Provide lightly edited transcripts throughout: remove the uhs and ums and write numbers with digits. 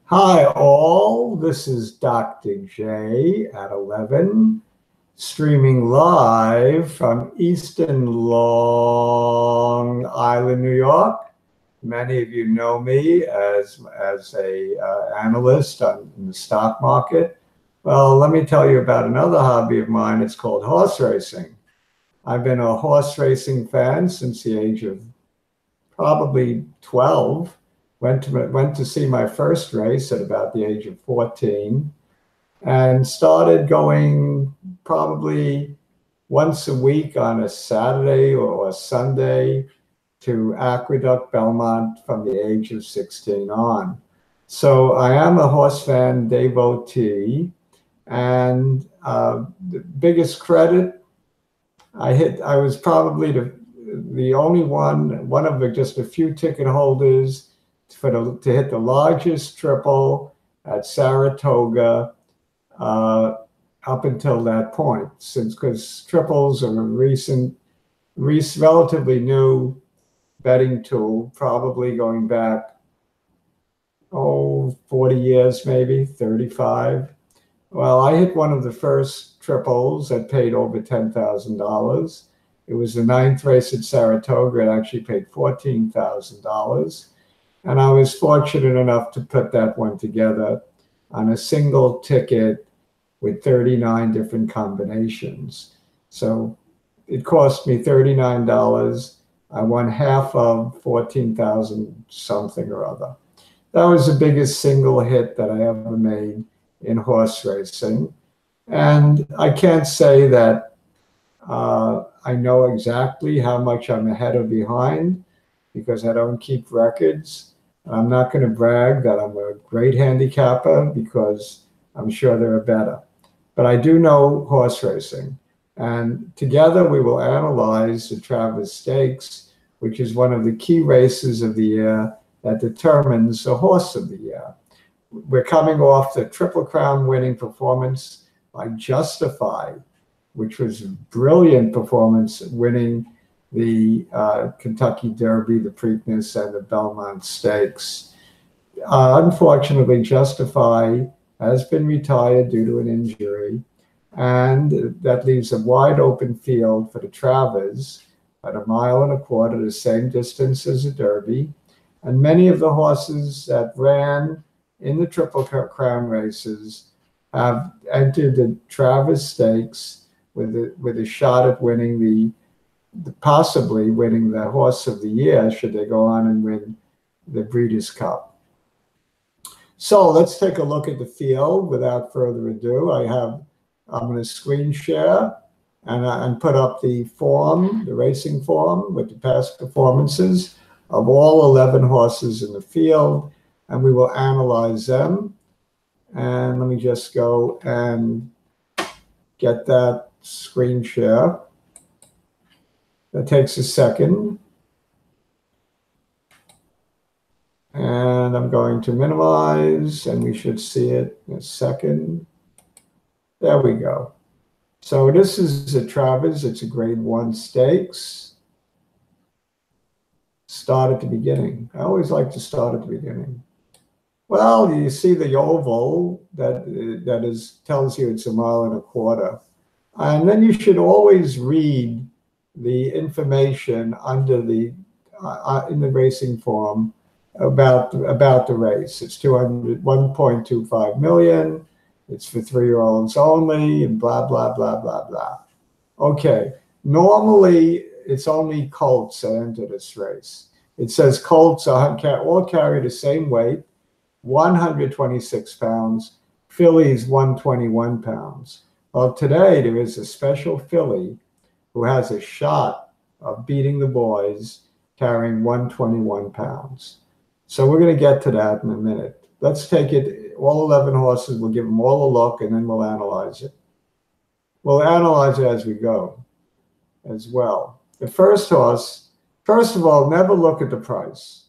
Hi, all. This is Dr. J at 11, streaming live from Eastern Long Island, New York. Many of you know me as a analyst in the stock market. Well, let me tell you about another hobby of mine. It's called horse racing. I've been a horse racing fan since the age of probably 12. Went to see my first race at about the age of 14 and started going probably once a week on a Saturday or a Sunday to Aqueduct, Belmont from the age of 16 on. So I am a horse fan devotee, and the biggest credit I was probably the only one of just a few ticket holders to hit the largest triple at Saratoga up until that point, because triples are a relatively new betting tool, probably going back 40 years, maybe 35. Well, I hit one of the first triples that paid over $10,000. It was the ninth race at Saratoga. It actually paid $14,000. And I was fortunate enough to put that one together on a single ticket with 39 different combinations. So it cost me $39. I won half of 14,000 something or other. That was the biggest single hit that I ever made in horse racing. And I can't say that I know exactly how much I'm ahead or behind because I don't keep records. I'm not going to brag that I'm a great handicapper because I'm sure there are better. But I do know horse racing. And together we will analyze the Travers Stakes, which is one of the key races of the year that determines the horse of the year. We're coming off the Triple Crown winning performance by Justify, which was a brilliant performance, winning the Kentucky Derby, the Preakness, and the Belmont Stakes. Unfortunately, Justify has been retired due to an injury, and that leaves a wide open field for the Travers at 1.25 miles, the same distance as the Derby. And many of the horses that ran in the Triple Crown races have entered the Travers Stakes with a shot at winning possibly winning the horse of the year should they go on and win the Breeders' Cup. So let's take a look at the field without further ado. I'm going to screen share and put up the racing form with the past performances of all 11 horses in the field, and we will analyze them. And let me just go and get that screen share. That takes a second. And I'm going to minimize, and we should see it in a second. There we go. So this is a Travers. It's a Grade 1 Stakes. Start at the beginning. I always like to start at the beginning. Well, you see the oval that tells you it's 1.25 miles. And then you should always read the information under in the racing form about the race. It's 1.25 million. It's for 3-year-olds only, and blah blah blah blah blah. Okay, normally it's only colts that enter this race. It says colts all carry the same weight, 126 pounds. Fillies 121 pounds. Well, today there is a special filly who has a shot of beating the boys carrying 121 pounds. So we're going to get to that in a minute. Let's take it, all 11 horses, we'll give them all a look, and then we'll analyze it. We'll analyze it as we go as well. The first horse, first of all, never look at the price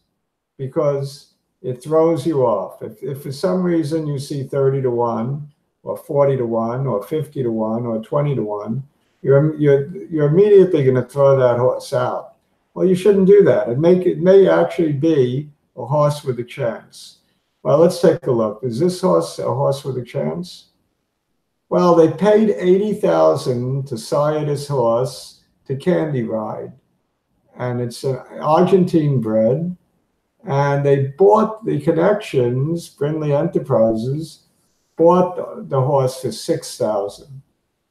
because it throws you off. If for some reason you see 30 to 1 or 40 to 1 or 50 to 1 or 20 to 1, you're immediately going to throw that horse out. Well, you shouldn't do that. It may actually be a horse with a chance. Well, let's take a look. Is this horse a horse with a chance? Well, they paid 80,000 to sire this horse to Candy Ride, and it's an Argentine bred. And they bought the connections, Brindley Enterprises, bought the horse for 6,000.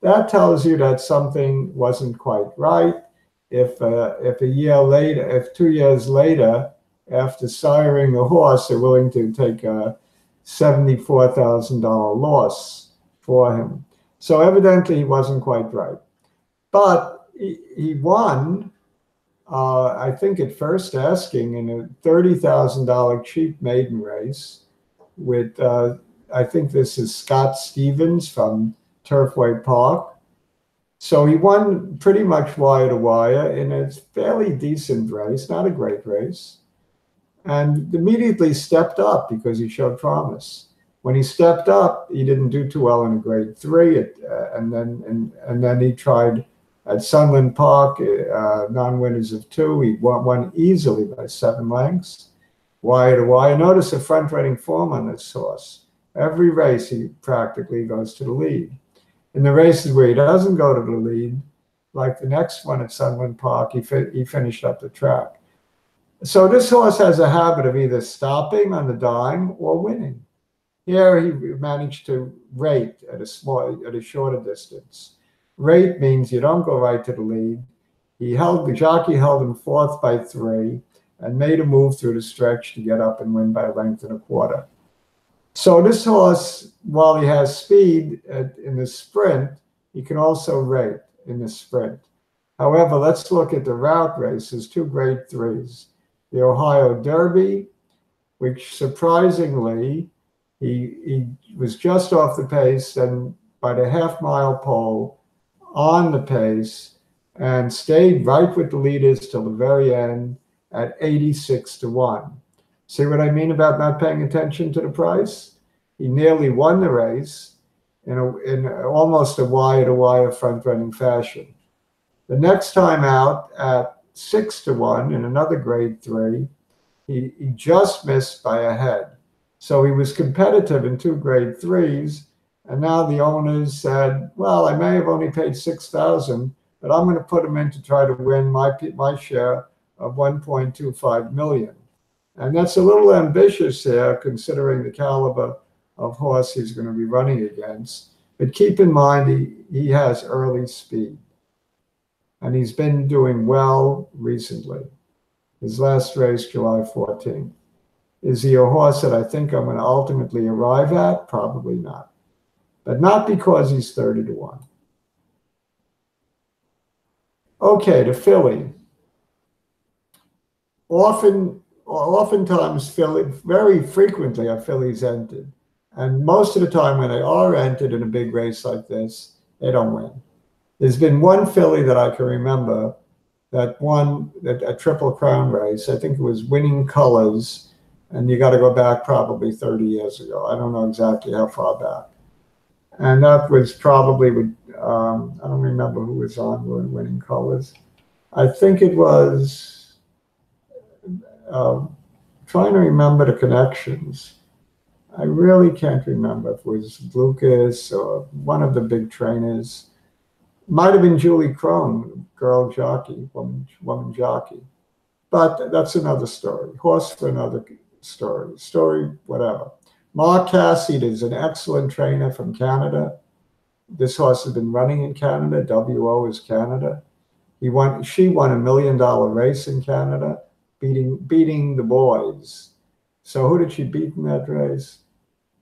That tells you that something wasn't quite right. If a year later, if 2 years later, after siring the horse, they're willing to take a $74,000 loss for him. So evidently he wasn't quite right. But he won, I think at first asking, in a $30,000 cheap maiden race with, I think this is Scott Stevens from Turfway Park. So he won pretty much wire to wire in a fairly decent race, not a great race, and immediately stepped up because he showed promise. When he stepped up, he didn't do too well in a grade 3, and then he tried at Sunland Park, non-winners of 2. He won easily by 7 lengths, wire to wire. Notice the front-running form on this horse. Every race he practically goes to the lead. In the races where he doesn't go to the lead, like the next one at Sunland Park, he finished up the track. So this horse has a habit of either stopping on the dime or winning. Here he managed to rate at a shorter distance. Rate means you don't go right to the lead. The jockey held him 4th by 3 and made a move through the stretch to get up and win by a length and a quarter. So this horse, while he has speed in the sprint, he can also rate in the sprint. However, let's look at the route races, 2 grade 3s. The Ohio Derby, which surprisingly, he was just off the pace and by the half-mile pole on the pace and stayed right with the leaders till the very end at 86-1. See what I mean about not paying attention to the price? He nearly won the race in almost a wire-to-wire front-running fashion. The next time out at 6-1 in another grade 3, he just missed by a head. So he was competitive in 2 grade 3s, and now the owners said, well, I may have only paid 6,000, but I'm going to put him in to try to win my share of 1.25 million. And that's a little ambitious here, considering the caliber of horse he's going to be running against. But keep in mind, he has early speed. And he's been doing well recently. His last race, July 14th. Is he a horse that I think I'm going to ultimately arrive at? Probably not. But not because he's 30-1. Okay, the filly. Oftentimes, very frequently are fillies entered. And most of the time when they are entered in a big race like this, they don't win. There's been one filly that I can remember that won a Triple Crown race. I think it was Winning Colors, and you got to go back probably 30 years ago. I don't know exactly how far back. And that was probably with, I don't remember who was on Winning Colors. I think it was, trying to remember the connections. I really can't remember if it was Lucas or one of the big trainers. Might have been Julie Crone, girl jockey, woman jockey. But that's another story. Horse for another story, whatever. Mark Cassidy is an excellent trainer from Canada. This horse has been running in Canada. WO is Canada. She won $1 million race in Canada, beating the boys. So who did she beat in that race?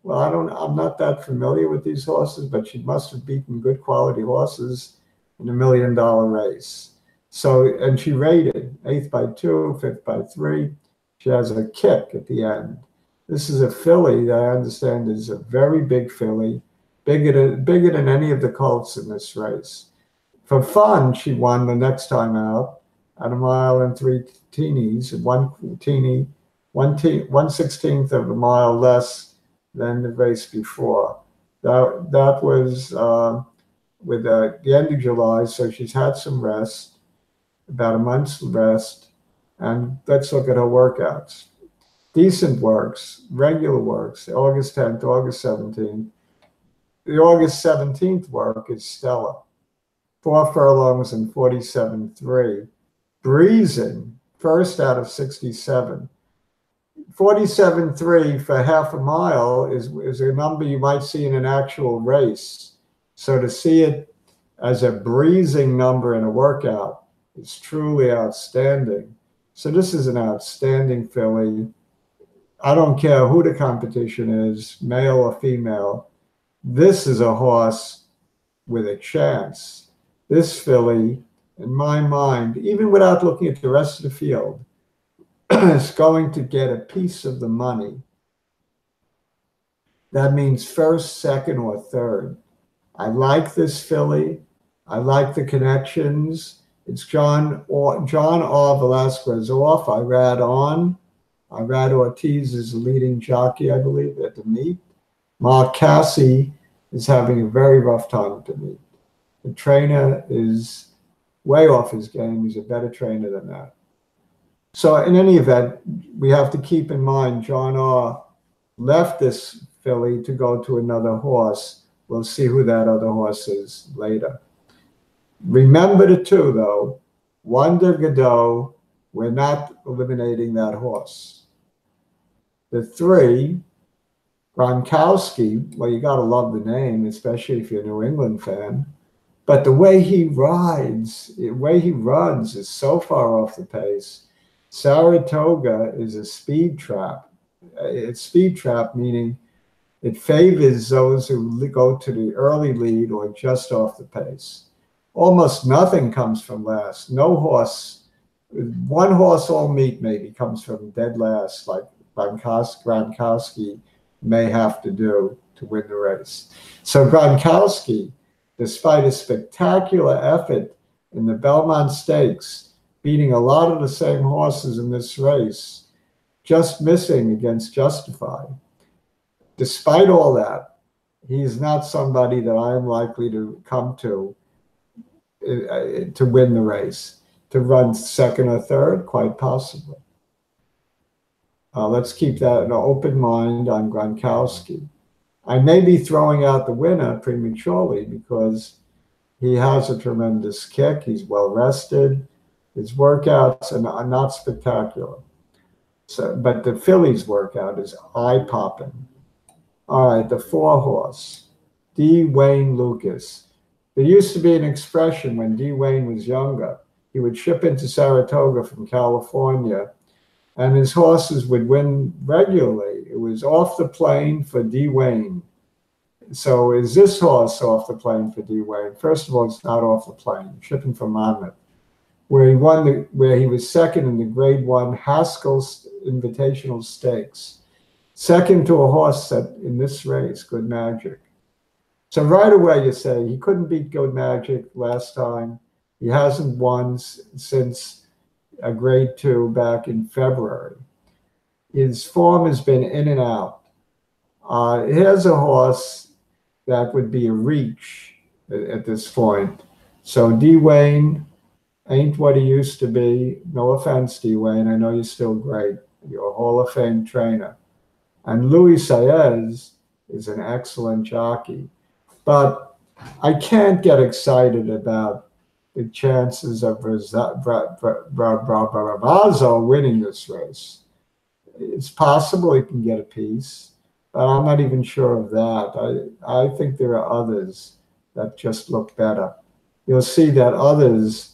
Well, I'm not that familiar with these horses, but she must have beaten good quality horses in $1 million race. So, and she rated 8th by 2, 5th by 3. She has a kick at the end. This is a filly that I understand is a very big filly, bigger than any of the colts in this race. For fun, she won the next time out at 1 mile and 3 teenies, 1/16th of a mile less than the race before. That was with the end of July, so she's had some rest, about a month's rest, and let's look at her workouts. decent works, regular works, August 10th, August 17th. The August 17th work is stellar. 4 furlongs and 47.3. Breezing, first out of 67. 47.3 for half a mile is a number you might see in an actual race. So to see it as a breezing number in a workout is truly outstanding. So this is an outstanding filly. I don't care who the competition is, male or female. This is a horse with a chance. This filly, in my mind, even without looking at the rest of the field, is going to get a piece of the money. That means first, second, or third. I like this filly. I like the connections. It's John R. Velasquez off. I rad on. I rad Ortiz is the leading jockey, I believe, at the meet. Mark Cassie is having a very rough time at the meet. The trainer is way off his game. He's a better trainer than that. So in any event, we have to keep in mind John R. left this filly to go to another horse. We'll see who that other horse is later. Remember the two, though. Wonder Godot, we're not eliminating that horse. The 3, Gronkowski, well, you got to love the name, especially if you're a New England fan. But the way he rides, the way he runs is so far off the pace. Saratoga is a speed trap. It's speed trap, meaning it favors those who go to the early lead or just off the pace. Almost nothing comes from last. No horse, one horse all meet maybe comes from dead last, like Gronkowski may have to do to win the race. So Gronkowski, despite a spectacular effort in the Belmont Stakes, beating a lot of the same horses in this race, just missing against Justify. Despite all that, he's not somebody that I'm likely to come to win the race. To run second or third, quite possibly. Let's keep that an open mind on Gronkowski. I may be throwing out the winner prematurely because he has a tremendous kick. He's well rested. His workouts are not spectacular. So, but the filly's workout is eye-popping. All right, the 4 horse, D. Wayne Lucas. There used to be an expression when D. Wayne was younger. He would ship into Saratoga from California, and his horses would win regularly. It was off the plane for D. Wayne. So is this horse off the plane for D. Wayne? First of all, it's not off the plane. Shipping from Monmouth, where he was second in the Grade 1 Haskell Invitational Stakes. Second to a horse that in this race, Good Magic. So right away you say he couldn't beat Good Magic last time. He hasn't won since a Grade 2 back in February. His form has been in and out. Here's a horse that would be a reach at this point. So D. Wayne ain't what he used to be. No offense, D. Wayne. I know you're still great. You're a Hall of Fame trainer. And Luis Saez is an excellent jockey. But I can't get excited about the chances of Bravazo winning this race. It's possible he can get a piece, but I'm not even sure of that. I think there are others that just look better. You'll see that others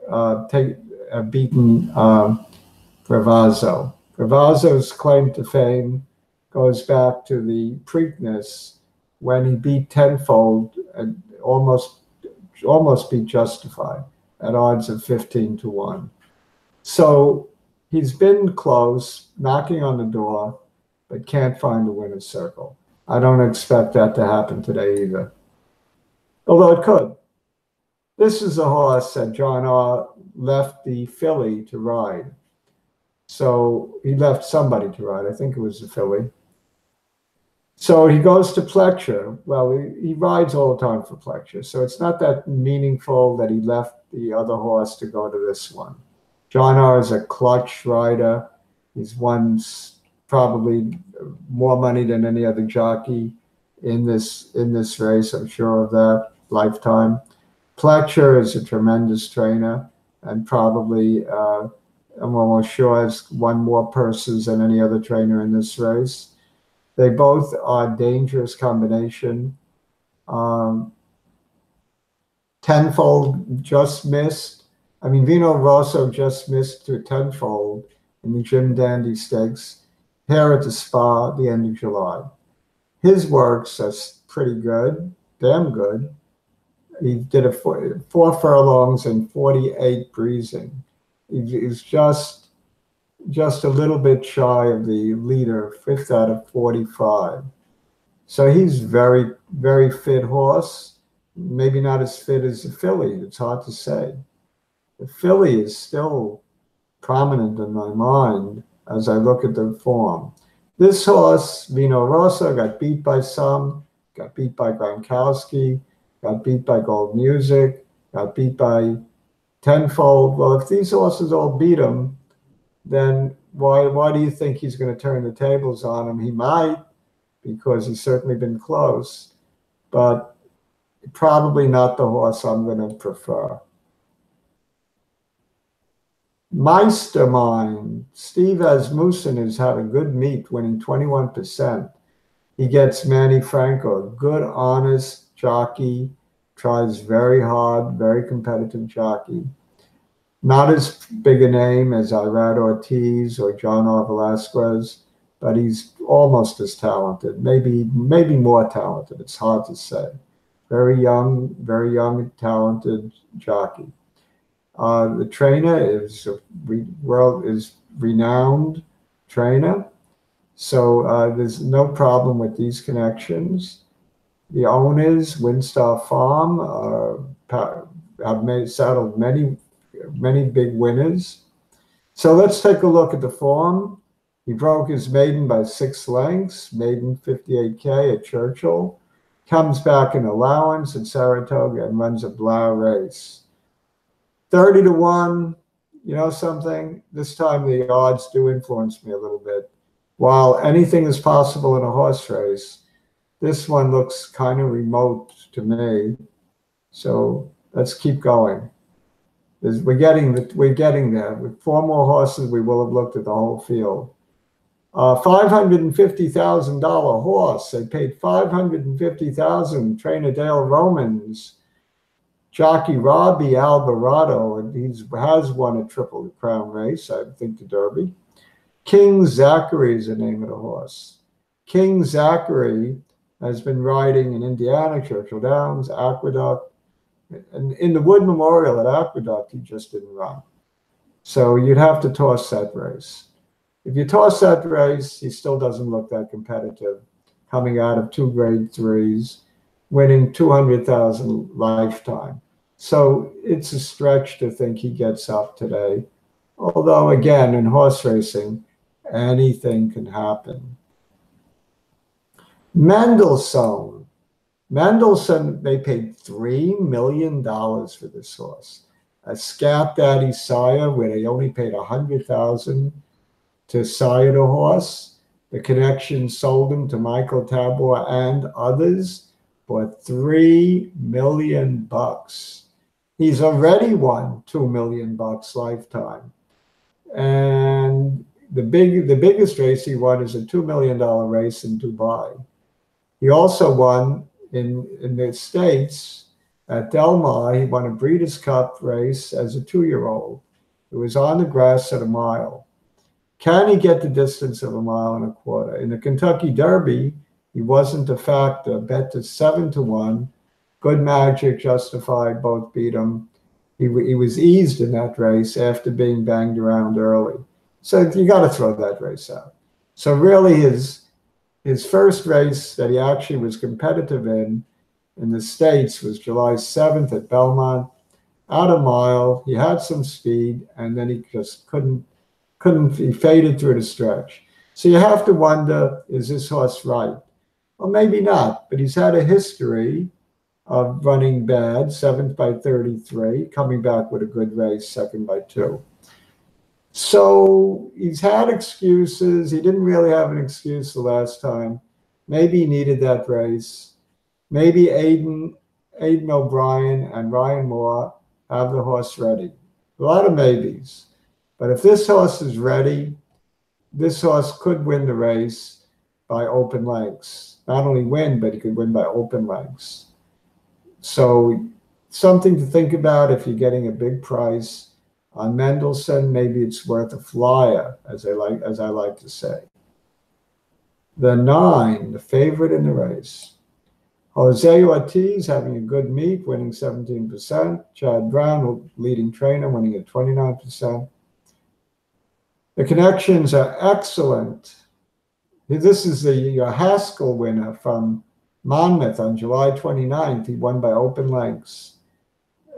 have beaten Bravazo. Bravazo's claim to fame goes back to the Preakness when he beat Tenfold and almost beat Justify at odds of 15-1. So he's been close, knocking on the door, but can't find the winner's circle. I don't expect that to happen today either, although it could. This is a horse that John R. left the filly to ride. So he left somebody to ride. I think it was the filly. So he goes to Plecture. Well, he rides all the time for Plecture. So it's not that meaningful that he left the other horse to go to this one. John R. is a clutch rider. He's won probably more money than any other jockey in this race. I'm sure of that. Lifetime. Pletcher is a tremendous trainer, and probably I'm almost sure has won more purses than any other trainer in this race. They both are dangerous combination. Tenfold just missed. I mean, Vino Rosso just missed to tenfold in the Jim Dandy Stakes here at the Spa at the end of July. His works are pretty good, damn good. He did a four furlongs and 48 breezing. He's just a little bit shy of the leader, 5th out of 45. So he's very, very fit horse. Maybe not as fit as the filly. It's hard to say. The filly is still prominent in my mind as I look at the form. This horse, Vino Rosso, got beat by some, got beat by Gronkowski, got beat by Gold Music, got beat by Tenfold. Well, if these horses all beat him, then why do you think he's going to turn the tables on him? He might, because he's certainly been close, but probably not the horse I'm going to prefer. Meistermind, Steve Asmussen has had a good meet, winning 21%. He gets Manny Franco, a good, honest jockey, tries very hard, very competitive jockey. Not as big a name as Irad Ortiz or John R. Velasquez, but he's almost as talented, maybe more talented. It's hard to say. Very young and talented jockey. The trainer is renowned trainer, so there's no problem with these connections. The owners, Windstar Farm, have saddled many big winners. So let's take a look at the form. He broke his maiden by 6 lengths, maiden 58K at Churchill, comes back in allowance at Saratoga and runs a Blau race. 30 to 1, you know something? This time the odds do influence me a little bit. While anything is possible in a horse race, this one looks kind of remote to me. So let's keep going. We're getting there. With 4 more horses, we will have looked at the whole field. $550,000 horse. They paid $550,000. Trainer Dale Romans. Jockey Robbie Alvarado, and he has won a Triple Crown race, I think the Derby. King Zachary is the name of the horse. King Zachary has been riding in Indiana, Churchill Downs, Aqueduct, and in the Wood Memorial at Aqueduct, he just didn't run. So you'd have to toss that race. If you toss that race, he still doesn't look that competitive, coming out of 2 grade 3s, winning $200,000 lifetime. So it's a stretch to think he gets up today. Although, again, in horse racing, anything can happen. Mendelssohn, they paid $3 million for this horse. A Scat Daddy sire where they only paid $100,000 to sire the horse. The connection sold him to Michael Tabor and others for $3 million. He's already won $2 million lifetime. And the biggest race he won is a $2 million race in Dubai. He also won in the States at Del Mar. He won a Breeders' Cup race as a 2-year-old. It was on the grass at a mile. Can he get the distance of a 1.25 miles? In the Kentucky Derby, he wasn't a factor. Bet to 7 to 1. Good Magic, Justified, both beat him. He was eased in that race after being banged around early. So you got to throw that race out. So really his first race that he actually was competitive in the States was July 7th at Belmont. Out a mile, he had some speed, and then he just couldn't, he faded through the stretch. So you have to wonder, is this horse right? Well, maybe not, but he's had a history of running bad, 7th by 33, coming back with a good race, 2nd by 2. So he's had excuses. He didn't really have an excuse the last time. Maybe he needed that race. Maybe Aiden O'Brien and Ryan Moore have the horse ready. A lot of maybes. But if this horse is ready, this horse could win the race by open legs. Not only win, but he could win by open legs. So something to think about if you're getting a big price. On Mendelssohn, maybe it's worth a flyer, as I like to say. The 9, the favorite in the race. Jose Ortiz having a good meet, winning 17%. Chad Brown, leading trainer, winning at 29%. The connections are excellent. This is the Haskell winner from Monmouth on July 29th. He won by open legs.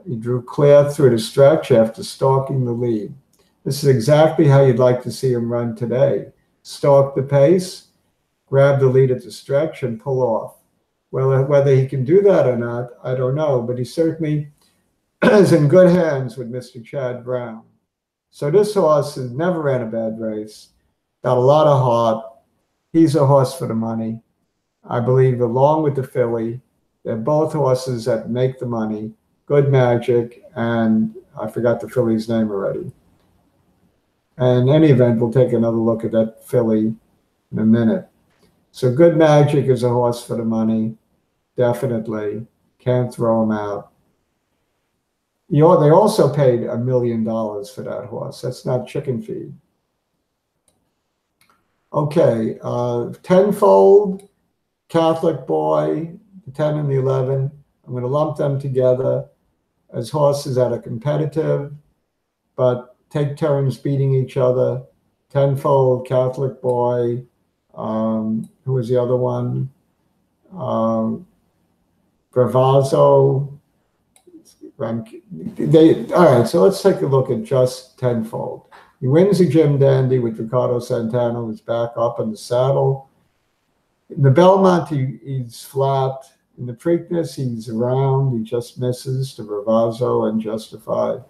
He drew clear through the stretch after stalking the lead. This is exactly how you'd like to see him run today. Stalk the pace, grab the lead at the stretch, and pull off. Well, whether he can do that or not, I don't know, but he certainly is in good hands with Mr. Chad Brown. So this horse has never ran a bad race, got a lot of heart. He's a horse for the money. I believe, along with the filly, they're both horses that make the money. Good Magic, and I forgot the filly's name already. And in any event, we'll take another look at that filly in a minute. So Good Magic is a horse for the money, definitely. Can't throw him out. They also paid $1 million for that horse. That's not chicken feed. Okay, tenfold, Catholic Boy, the 10 and the 11. I'm going to lump them together as horses that are competitive, but take turns beating each other. Tenfold, Catholic Boy, who was the other one? Bravazzo. All right, so let's take a look at just tenfold. He wins the Jim Dandy with Ricardo Santana, who's back up in the saddle. In the Belmont, he's flat. In the Preakness, he's around. He just misses to Bravazzo and Justified.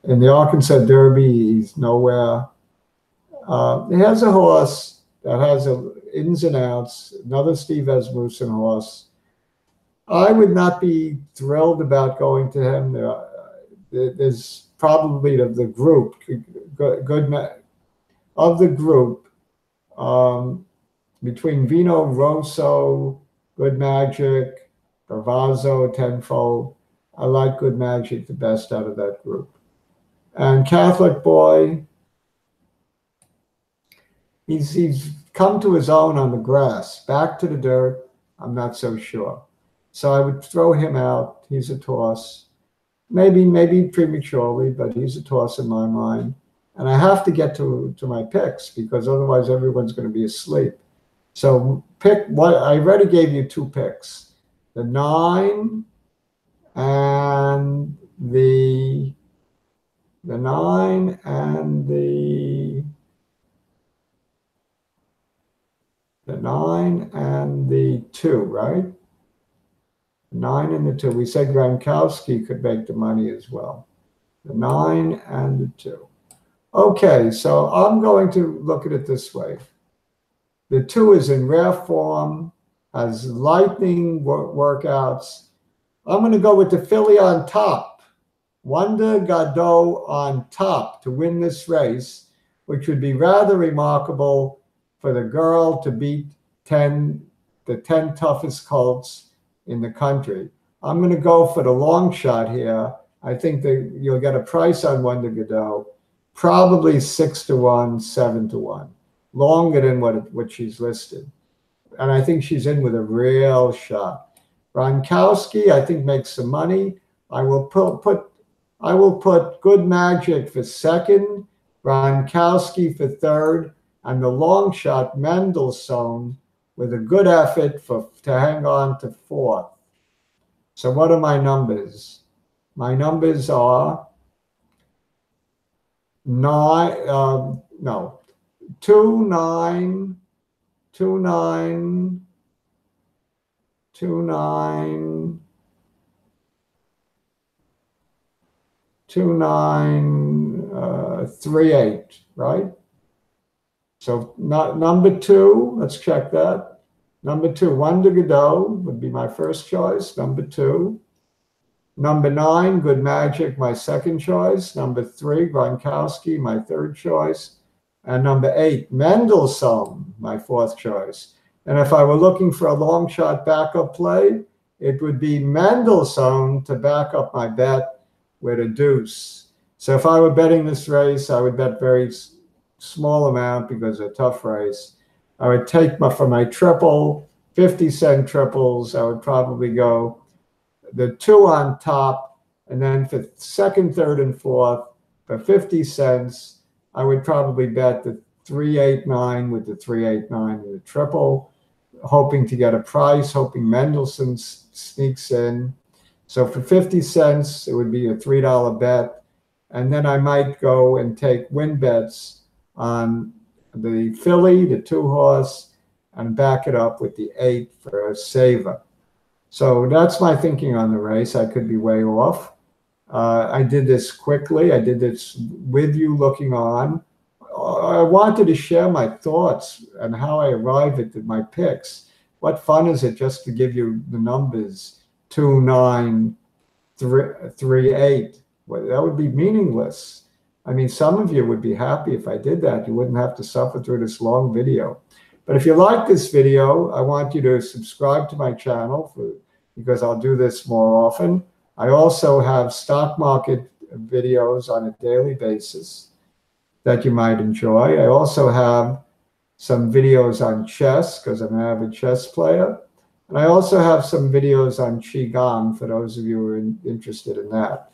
In the Arkansas Derby, he's nowhere. He has a horse that has ins and outs, another Steve Asmussen horse. I would not be thrilled about going to him. There's probably of the group, between Vino Rosso, Good Magic, Bravazzo, Tenfold. I like Good Magic the best out of that group. And Catholic Boy, he's come to his own on the grass. Back to the dirt, I'm not so sure. So I would throw him out. He's a toss. Maybe prematurely, but he's a toss in my mind. And I have to get to my picks because otherwise everyone's going to be asleep. So pick what I already gave you 2 picks. The 9 and the 9 and the 9 and the 2, right? 9 and the 2. We said Gronkowski could make the money as well. The 9 and the 2. Okay, so I'm going to look at it this way. The 2 is in rare form, has lightning workouts. I'm going to go with the filly on top. Wanda Godot on top to win this race, which would be rather remarkable for the girl to beat the 10 toughest colts in the country. I'm going to go for the long shot here. I think that you'll get a price on Wanda Godot, probably 6-1, 7-1, longer than what she's listed. And I think she's in with a real shot. Gronkowski, I think, makes some money. I will put Good Magic for second, Gronkowski for third, and the long shot Mendelssohn with a good effort to hang on to fourth. So what are my numbers? My numbers are 2, 9, 2, 9, 2, 9, 2, 9, 3-8, right? So not number 2, let's check that. Number 2, Wonder Godot would be my first choice, number 2. Number 9, Good Magic, my second choice. Number 3, Gronkowski, my third choice. And number 8, Mendelssohn, my fourth choice. And if I were looking for a long shot backup play, it would be Mendelssohn to back up my bet with a deuce. So if I were betting this race, I would bet very small amount because it's a tough race. I would take for my triple, 50-cent triples, I would probably go the 2 on top, and then for second, third, and fourth, for 50 cents, I would probably bet the 389 with the 389 and the triple, hoping to get a price, hoping Mendelssohn sneaks in. So for 50 cents, it would be a $3 bet. And then I might go and take win bets on the filly, the 2-horse, and back it up with the 8 for a saver. So that's my thinking on the race. I could be way off. I did this quickly. I did this with you looking on. I wanted to share my thoughts and how I arrive at my picks. What fun is it just to give you the numbers 2, 9, 3, 8? Well, that would be meaningless. I mean, some of you would be happy if I did that. You wouldn't have to suffer through this long video. But if you like this video, I want you to subscribe to my channel because I'll do this more often. I also have stock market videos on a daily basis that you might enjoy. I also have some videos on chess because I'm an avid chess player. And I also have some videos on Qigong for those of you who are interested in that.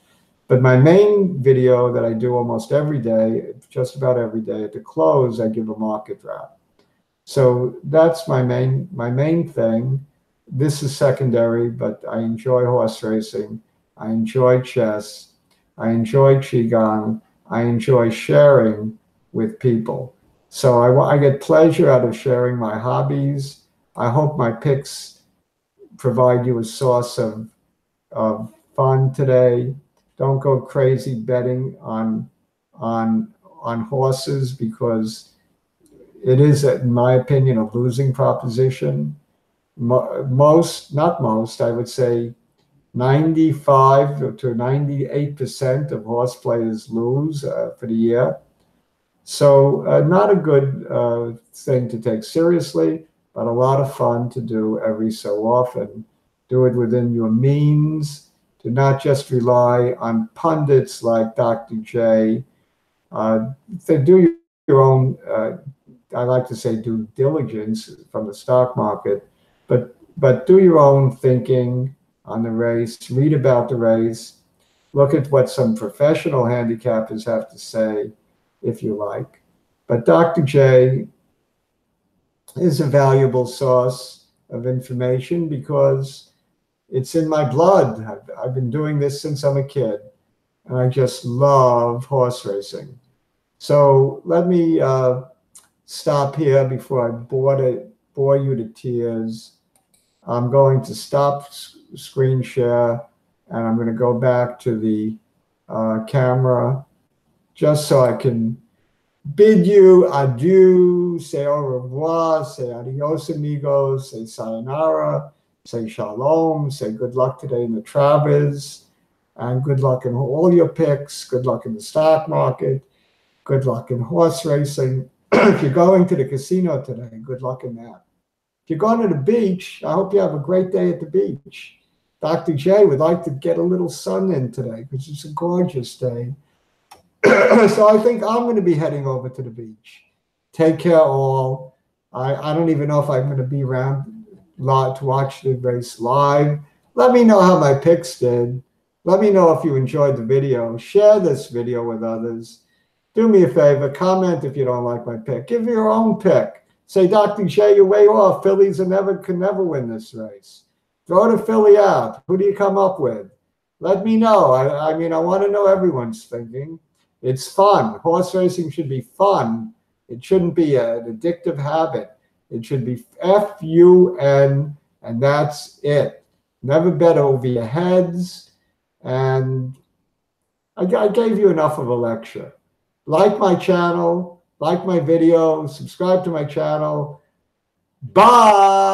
But my main video that I do almost every day, just about every day, at the close, I give a market wrap. So that's my main thing. This is secondary, but I enjoy horse racing. I enjoy chess. I enjoy Qigong. I enjoy sharing with people. So I get pleasure out of sharing my hobbies. I hope my picks provide you a source of fun today. Don't go crazy betting on horses because it is, in my opinion, a losing proposition. Not most, I would say 95 to 98% of horse players lose for the year. So not a good thing to take seriously, but a lot of fun to do every so often. Do it within your means. Do not just rely on pundits like Dr. J. They do your own, I like to say, due diligence from the stock market, but do your own thinking on the race, read about the race, look at what some professional handicappers have to say, if you like. But Dr. J is a valuable source of information because it's in my blood. I've been doing this since I'm a kid, and I just love horse racing. So let me stop here before I bore you to tears. I'm going to stop screen share, and I'm going to go back to the camera just so I can bid you adieu, say au revoir, say adios amigos, say sayonara, say shalom, say good luck today in the Travers, and good luck in all your picks, good luck in the stock market, good luck in horse racing. If you're going to the casino today, good luck in that. If you're going to the beach, I hope you have a great day at the beach. Dr. J would like to get a little sun in today because it's a gorgeous day. So I think I'm going to be heading over to the beach. Take care, all. I don't even know if I'm going to be around to watch the race live. Let me know how my picks did. Let me know if you enjoyed the video. Share this video with others. Do me a favor, comment if you don't like my pick. Give me your own pick. Say, Dr. J, you're way off. Phillies can never win this race. Throw the Philly out. Who do you come up with? Let me know. I mean, I want to know everyone's thinking. It's fun. Horse racing should be fun. It shouldn't be an addictive habit. It should be F-U-N, and that's it. Never bet over your heads. And I gave you enough of a lecture. like my channel, like my video, subscribe to my channel. Bye.